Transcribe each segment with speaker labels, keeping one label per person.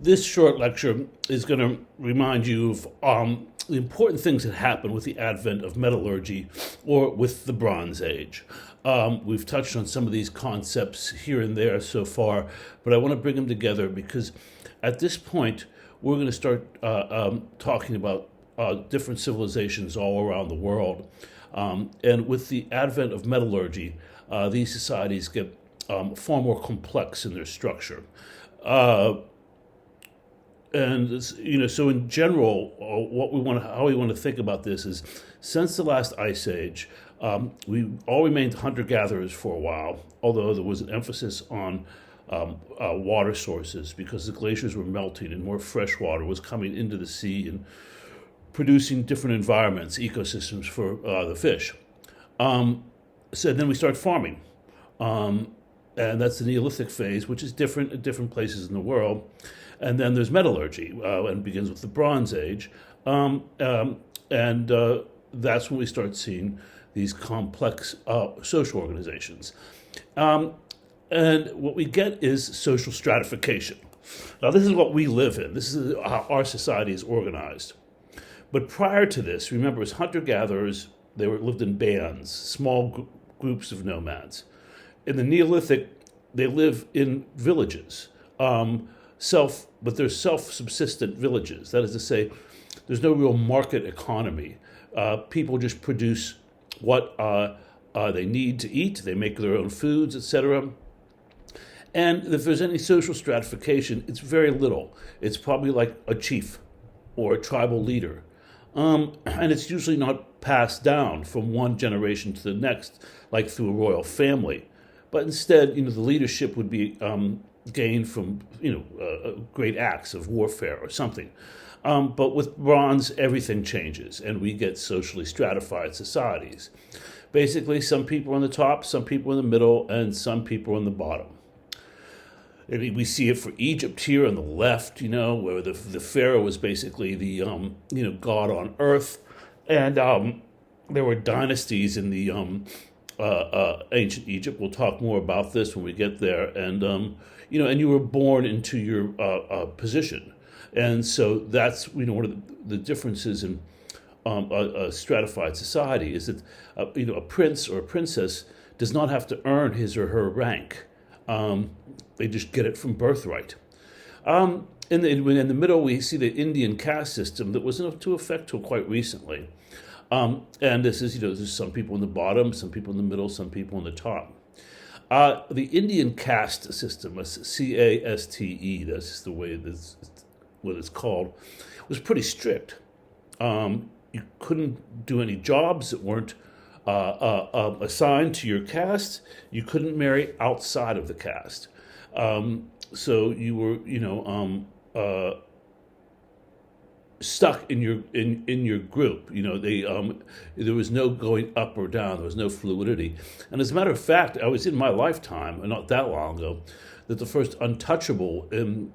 Speaker 1: This short lecture is going to remind you of the important things that happen with the advent of metallurgy or with the Bronze Age. We've touched on some of these concepts here and there so far, but I want to bring them together because at this point, we're going to start talking about different civilizations all around the world. And with the advent of metallurgy, these societies get far more complex in their structure. And so in general, how we want to think about this is, since the last ice age, we all remained hunter-gatherers for a while, although there was an emphasis on water sources because the glaciers were melting and more fresh water was coming into the sea and producing different environments, ecosystems for the fish. So then we start farming, and that's the Neolithic phase, which is different at different places in the world. And then there's metallurgy, and it begins with the Bronze Age. And that's when we start seeing these complex social organizations. And what we get is social stratification. Now, this is what we live in. This is how our society is organized. But prior to this, remember, as hunter-gatherers, they lived in bands, small groups of nomads. In the Neolithic, they live in villages. But they're self-subsistent villages. That is to say, there's no real market economy. People just produce what they need to eat. They make their own foods, etc. And if there's any social stratification, it's very little. It's probably like a chief or a tribal leader. And it's usually not passed down from one generation to the next, like through a royal family. But instead, the leadership would be gained from great acts of warfare or something. But with bronze, everything changes, and we get socially stratified societies. Basically, some people are on the top, some people in the middle, and some people on the bottom. We see it for Egypt here on the left, where the pharaoh was basically the god on earth, and there were dynasties in the ancient Egypt. We'll talk more about this when we get there, and and you were born into your position, and so that's one of the differences in a stratified society is that a prince or a princess does not have to earn his or her rank. They just get it from birthright. In the middle, we see the Indian caste system that was into effect till quite recently. And this is, there's some people in the bottom, some people in the middle, some people in the top. The Indian caste system, CASTE, that's the way what it's called, was pretty strict. You couldn't do any jobs that weren't assigned to your caste. You couldn't marry outside of the caste. So you were, stuck in your group. There was no going up or down. There was no fluidity. And as a matter of fact, I was in my lifetime, not that long ago, that the first untouchable in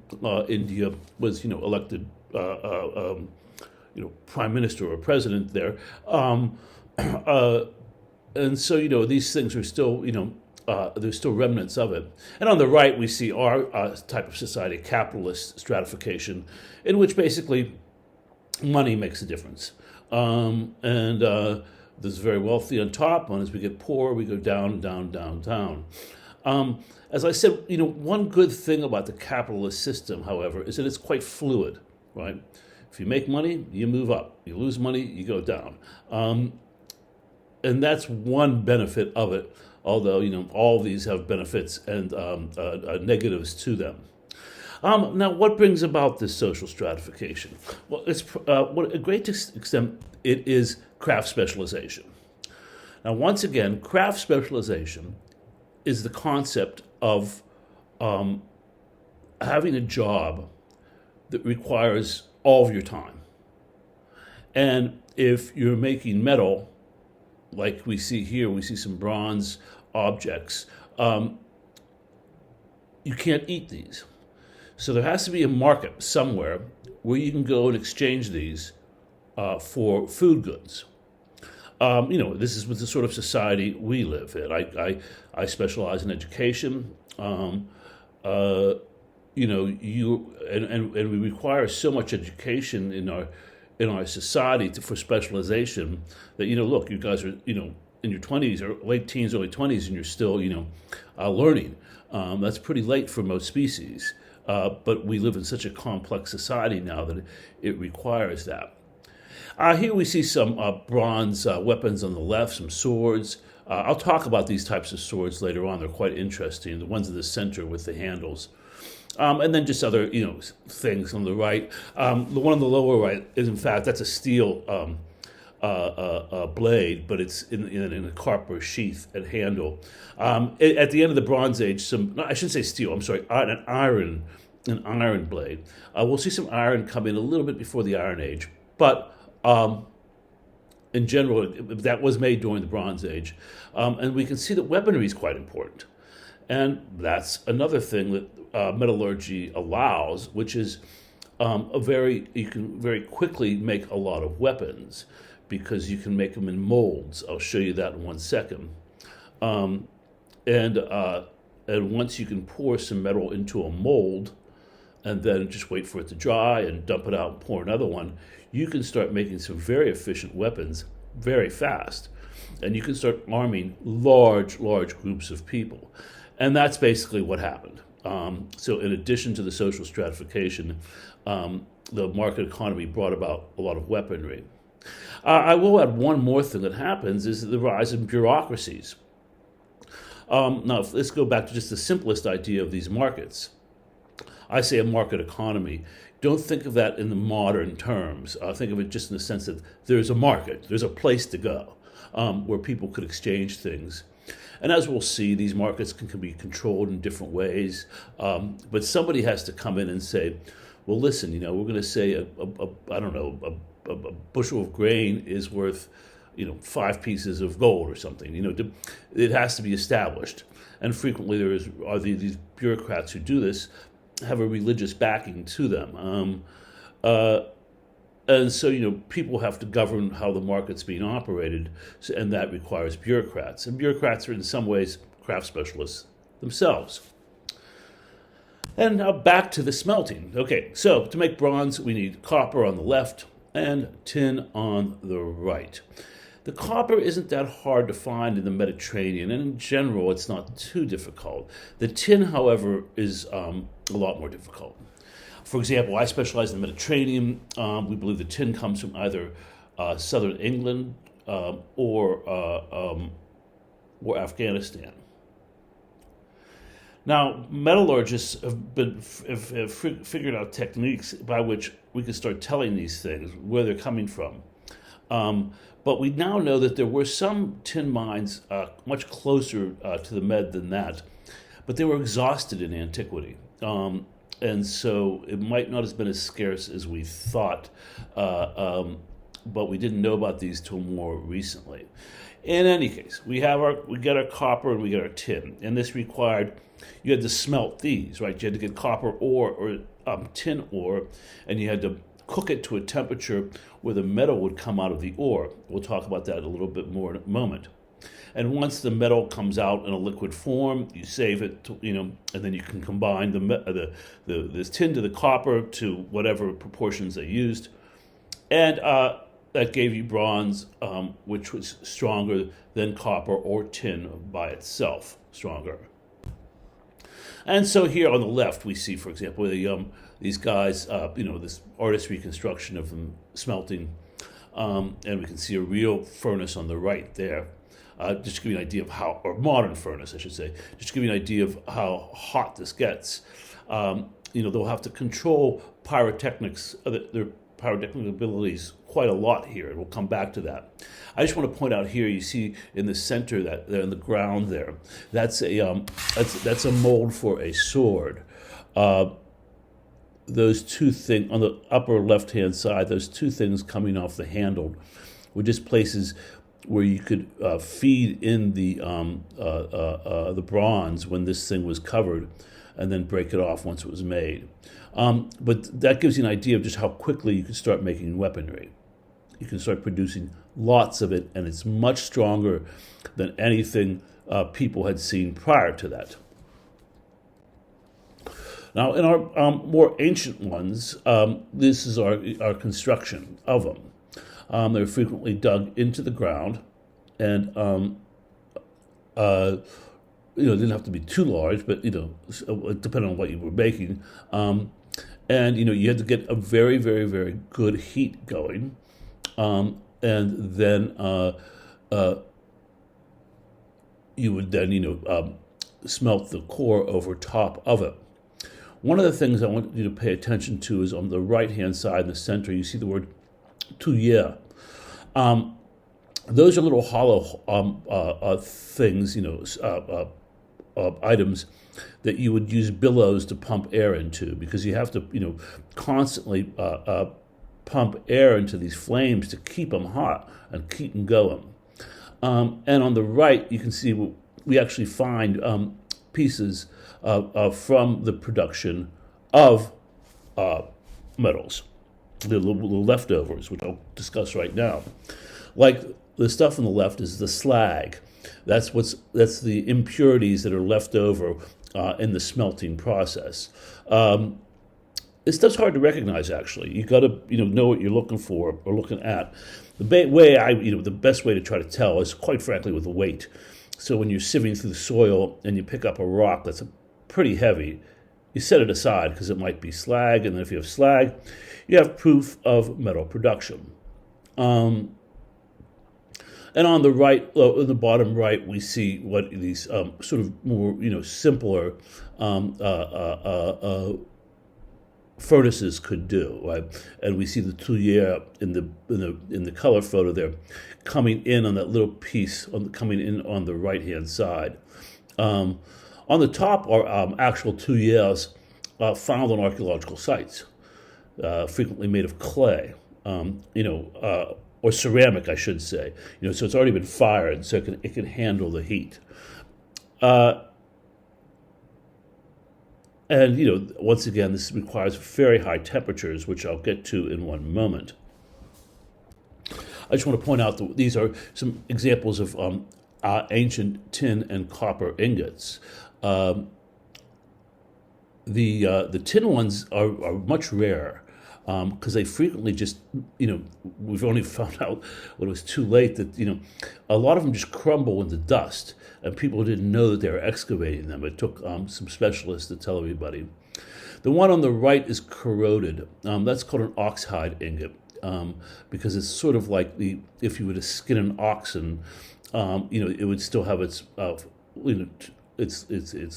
Speaker 1: India was elected prime minister or president there. And so these things are still there's still remnants of it. And on the right, we see our type of society, capitalist stratification, in which basically money makes a difference. And there's very wealthy on top, and as we get poor, we go down, down, down, down. As I said, one good thing about the capitalist system, however, is that it's quite fluid, right? If you make money, you move up. You lose money, you go down. And that's one benefit of it, although, all of these have benefits and negatives to them. Now, what brings about this social stratification? Well, it's a great extent, it is craft specialization. Now, once again, craft specialization is the concept of having a job that requires all of your time. And if you're making metal, like we see here, we see some bronze objects, you can't eat these. So there has to be a market somewhere where you can go and exchange these for food goods. This is with the sort of society we live in. I specialize in education. and we require so much education in our society for specialization that look, you guys are in your 20s or late teens, early 20s, and you're still learning. That's pretty late for most species, but we live in such a complex society now that it requires that. Here we see some bronze weapons on the left, some swords. I'll talk about these types of swords later on. They're quite interesting. The ones in the center with the handles. And then just other, things on the right. The one on the lower right is, in fact, that's a steel blade, but it's in a copper sheath and handle. At the end of the Bronze Age, no, I shouldn't say steel. I'm sorry, an iron blade. We'll see some iron come in a little bit before the Iron Age, but in general, that was made during the Bronze Age, and we can see that weaponry is quite important. And that's another thing that metallurgy allows, which is you can very quickly make a lot of weapons because you can make them in molds. I'll show you that in 1 second. And once you can pour some metal into a mold and then just wait for it to dry and dump it out and pour another one, you can start making some very efficient weapons very fast. And you can start arming large groups of people. And that's basically what happened. So in addition to the social stratification, the market economy brought about a lot of weaponry. I will add one more thing that happens is the rise in bureaucracies. Now, let's go back to just the simplest idea of these markets. I say a market economy. Don't think of that in the modern terms. Think of it just in the sense that there's a market, there's a place to go where people could exchange things. And as we'll see, these markets can be controlled in different ways. But somebody has to come in and say, well, listen, we're going to say a bushel of grain is worth 5 pieces of gold or something. It has to be established. And frequently are these bureaucrats who do this have a religious backing to them. And so, people have to govern how the market's being operated, and that requires bureaucrats. And bureaucrats are in some ways craft specialists themselves. And now back to the smelting. Okay, so to make bronze, we need copper on the left and tin on the right. The copper isn't that hard to find in the Mediterranean, and in general, it's not too difficult. The tin, however, is a lot more difficult. For example, I specialize in the Mediterranean. We believe the tin comes from either southern England or Afghanistan. Now, metallurgists have figured out techniques by which we can start telling these things, where they're coming from. But we now know that there were some tin mines much closer to the Med than that, but they were exhausted in antiquity. And so it might not have been as scarce as we thought, but we didn't know about these till more recently. In any case, we get our copper and we get our tin, and this required you had to smelt these, right? You had to get copper ore or tin ore, and you had to cook it to a temperature where the metal would come out of the ore. We'll talk about that a little bit more in a moment. And once the metal comes out in a liquid form, you save it, and then you can combine the tin to the copper to whatever proportions they used, and that gave you bronze, which was stronger than copper or tin by itself, stronger. And so here on the left, we see, for example, these guys, this artist reconstruction of them smelting, and we can see a real furnace on the right there. Just to give you an idea of or modern furnace, I should say, just to give you an idea of how hot this gets. They'll have to control pyrotechnics, their pyrotechnic abilities quite a lot here, and we'll come back to that. I just want to point out here, you see in the center that in the ground there, that's a mold for a sword. Those two things on the upper left-hand side, those two things coming off the handle, were just places where you could feed in the bronze when this thing was covered, and then break it off once it was made. But that gives you an idea of just how quickly you can start making weaponry. You can start producing lots of it, and it's much stronger than anything people had seen prior to that. Now, in our more ancient ones, this is our construction of them. They're frequently dug into the ground, and uh, it didn't have to be too large, but depending on what you were making, and you had to get a very, very, very good heat going, and then you would then smelt the core over top of it. One of the things I want you to pay attention to is on the right hand side in the center. You see the word "tuyere." Those are little hollow things, items that you would use billows to pump air into, because you have to, constantly pump air into these flames to keep them hot and keep them going. And on the right, you can see we actually find pieces from the production of metals, the leftovers, which I'll discuss right now. Like the stuff on the left is the slag. That's the impurities that are left over in the smelting process. This stuff's hard to recognize. Actually, you got to know what you're looking for or looking at. The best way to try to tell is, quite frankly, with the weight. So when you're sieving through the soil and you pick up a rock that's pretty heavy, you set it aside because it might be slag, and then if you have slag, you have proof of metal production. And on the right, in the bottom right, we see what these sort of more simpler furnaces could do, right? And we see the tuyere in the color photo there, coming in on that little piece, coming in on the right hand side. On the top are actual tuyeres found on archaeological sites, frequently made of clay, or ceramic, I should say. So it's already been fired, so it can handle the heat. And once again, this requires very high temperatures, which I'll get to in one moment. I just want to point out that these are some examples of ancient tin and copper ingots. The tin ones are much rarer, because they frequently just, we've only found out when it was too late that, a lot of them just crumble into dust, and people didn't know that they were excavating them. It took some specialists to tell everybody. The one on the right is corroded. That's called an oxhide ingot, because it's sort of like if you were to skin an oxen, it would still have its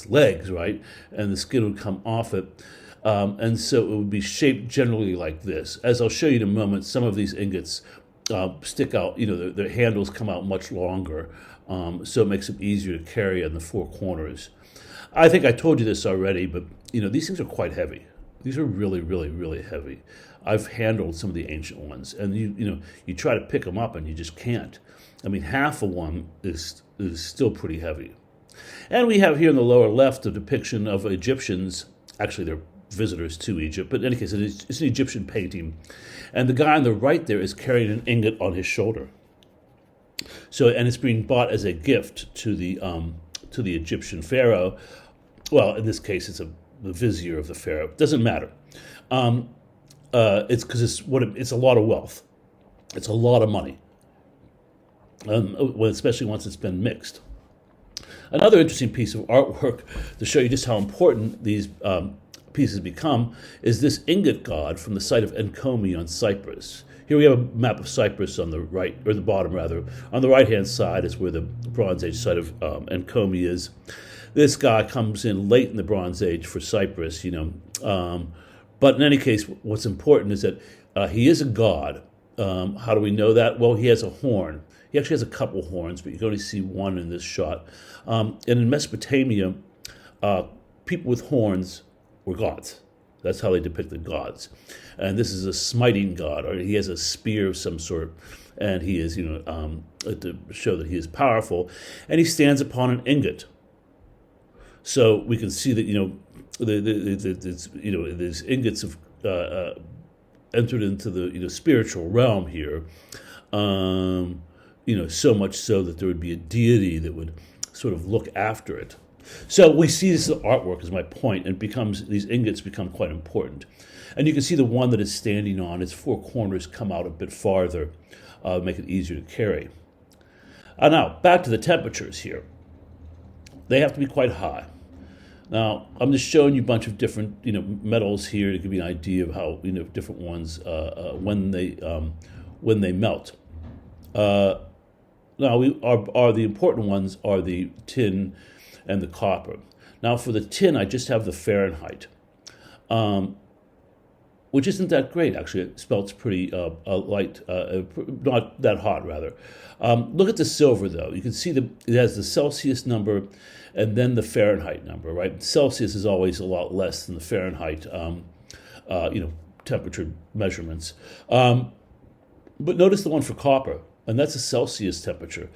Speaker 1: legs, right? And the skin would come off it. And so it would be shaped generally like this. As I'll show you in a moment, some of these ingots stick out, their handles come out much longer, so it makes them easier to carry in the four corners. I think I told you this already, but these things are quite heavy. These are really, really, really heavy. I've handled some of the ancient ones, and you try to pick them up and you just can't. I mean, half of one is still pretty heavy. And we have here in the lower left a depiction of Egyptians. Actually, they're visitors to Egypt, but in any case, it's an Egyptian painting. And the guy on the right there is carrying an ingot on his shoulder. And it's being bought as a gift to the Egyptian pharaoh. Well, in this case, it's the vizier of the pharaoh. Doesn't matter. It's because it's a lot of wealth. It's a lot of money, especially once it's been mixed. Another interesting piece of artwork to show you just how important these pieces become is this ingot god from the site of Enkomi on Cyprus. Here we have a map of Cyprus on the right, or the bottom rather. On the right-hand side is where the Bronze Age site of Enkomi is. This guy comes in late in the Bronze Age for Cyprus, but in any case, what's important is that he is a god. How do we know that? Well, he has a horn. He actually has a couple horns, but you can only see one in this shot. And in Mesopotamia, people with horns were gods. That's how they depicted gods. And this is a smiting god, or he has a spear of some sort, and he is, to show that he is powerful. And he stands upon an ingot. So we can see that, these ingots have entered into the spiritual realm here. So much so that there would be a deity that would sort of look after it. So we see this as artwork, is my point, and these ingots become quite important. And you can see the one that it's standing on, its four corners come out a bit farther, make it easier to carry. Now, back to the temperatures here. They have to be quite high. Now, I'm just showing you a bunch of different, metals here to give you an idea of how, different ones when they melt. Now, the important ones are the tin and the copper. Now, for the tin, I just have the Fahrenheit, which isn't that great, actually. It smelts pretty light, not that hot, rather. Look at the silver, though. You can see it has the Celsius number and then the Fahrenheit number, right? Celsius is always a lot less than the Fahrenheit, temperature measurements. But notice the one for copper, and that's a Celsius temperature.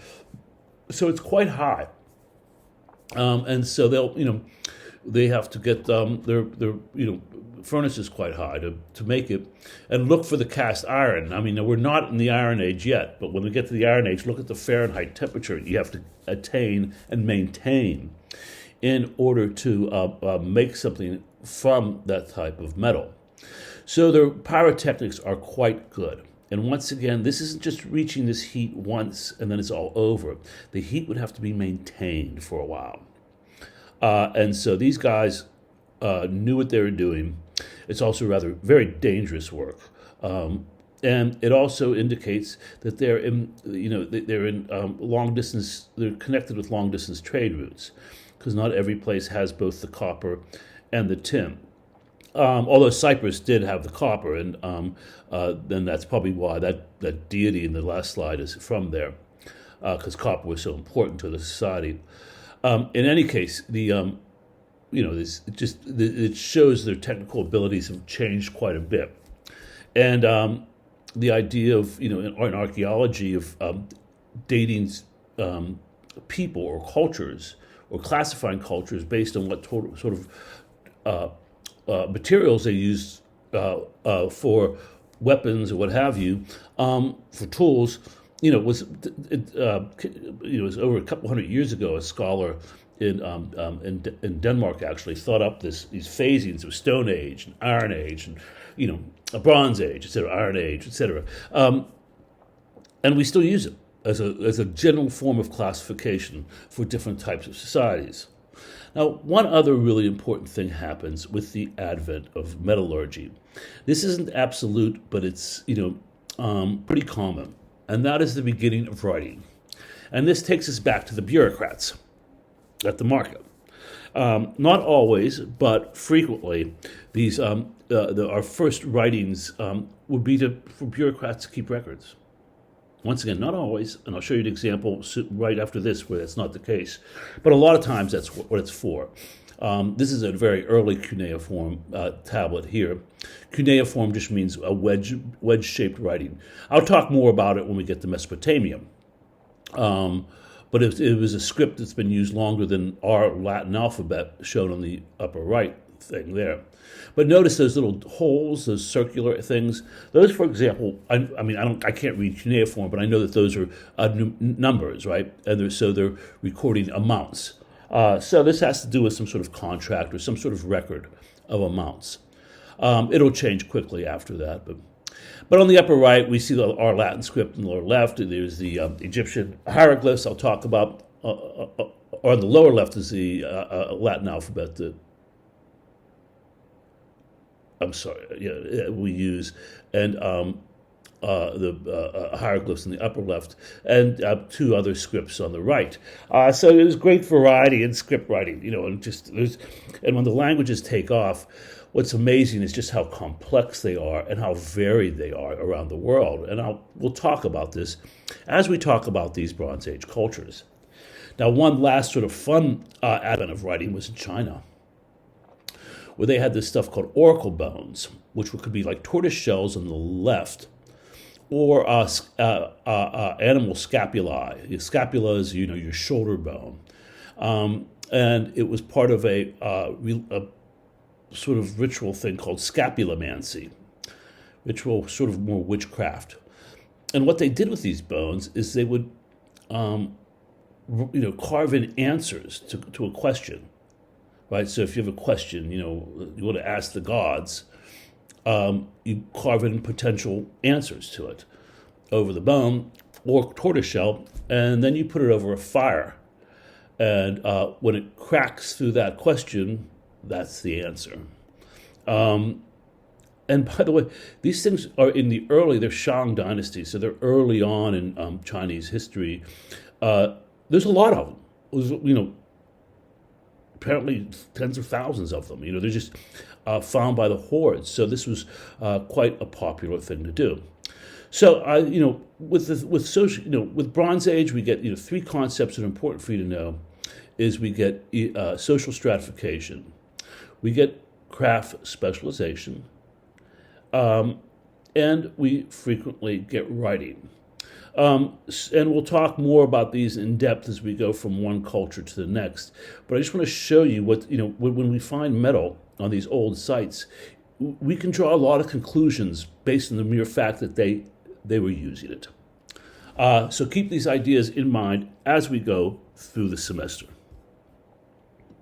Speaker 1: So it's quite high. And so they have to get their furnaces quite high to make it, and look for the cast iron. I mean, we're not in the Iron Age yet, but when we get to the Iron Age, look at the Fahrenheit temperature you have to attain and maintain in order to make something from that type of metal. So their pyrotechnics are quite good. And once again, this isn't just reaching this heat once and then it's all over. The heat would have to be maintained for a while. And so these guys knew what they were doing. It's also very dangerous work. And it also indicates that they're in long distance, they're connected with long distance trade routes, because not every place has both the copper and the tin. Although Cyprus did have the copper, and then that's probably why that deity in the last slide is from there, because copper was so important to the society. In any case, it shows their technical abilities have changed quite a bit, and the idea of in archaeology of dating people or cultures or classifying cultures based on what sort of materials they use for weapons or what have you, for tools, was over a couple hundred years ago. A scholar in Denmark actually thought up these phasings of Stone Age and Iron Age and a Bronze Age, etc., Iron Age, etc., and we still use it as a general form of classification for different types of societies. Now, one other really important thing happens with the advent of metallurgy. This isn't absolute, but it's pretty common, and that is the beginning of writing. And this takes us back to the bureaucrats at the market. Not always, but frequently, these our first writings would be for bureaucrats to keep records. Once again, not always, and I'll show you an example right after this where that's not the case. But a lot of times that's what it's for. This is a very early cuneiform tablet here. Cuneiform just means a wedge-shaped writing. I'll talk more about it when we get to Mesopotamia. But it was a script that's been used longer than our Latin alphabet, shown on the upper right thing there. But notice those little holes, those circular things. Those, for example, I can't read cuneiform, but I know that those are numbers, right? And they're recording amounts. So this has to do with some sort of contract or some sort of record of amounts. It'll change quickly after that, but on the upper right, we see our Latin script. On the lower left, there's the Egyptian hieroglyphs I'll talk about. Or on the lower left is the Latin alphabet that we use, and the hieroglyphs in the upper left, and two other scripts on the right. So there's great variety in script writing, and when the languages take off, what's amazing is just how complex they are and how varied they are around the world. And we'll talk about this as we talk about these Bronze Age cultures. Now, one last sort of fun advent of writing was in China, where they had this stuff called oracle bones, which could be like tortoise shells on the left, or animal scapulae. Scapula is, your shoulder bone. And it was part of a sort of ritual thing called scapulomancy, ritual sort of more witchcraft. And what they did with these bones is they would carve in answers to a question, right? So if you have a question, you want to ask the gods, you carve in potential answers to it over the bone or tortoiseshell, and then you put it over a fire. And when it cracks through that question, that's the answer. And by the way, these things are they're Shang dynasty, so they're early on in Chinese history. There's a lot of them. Apparently tens of thousands of them. They're just found by the hordes. So this was quite a popular thing to do. So with Bronze Age, we get three concepts that are important for you to know. Is we get social stratification, we get craft specialization, and we frequently get writing. And we'll talk more about these in depth as we go from one culture to the next. But I just want to show you when we find metal on these old sites, we can draw a lot of conclusions based on the mere fact that they were using it. So keep these ideas in mind as we go through the semester.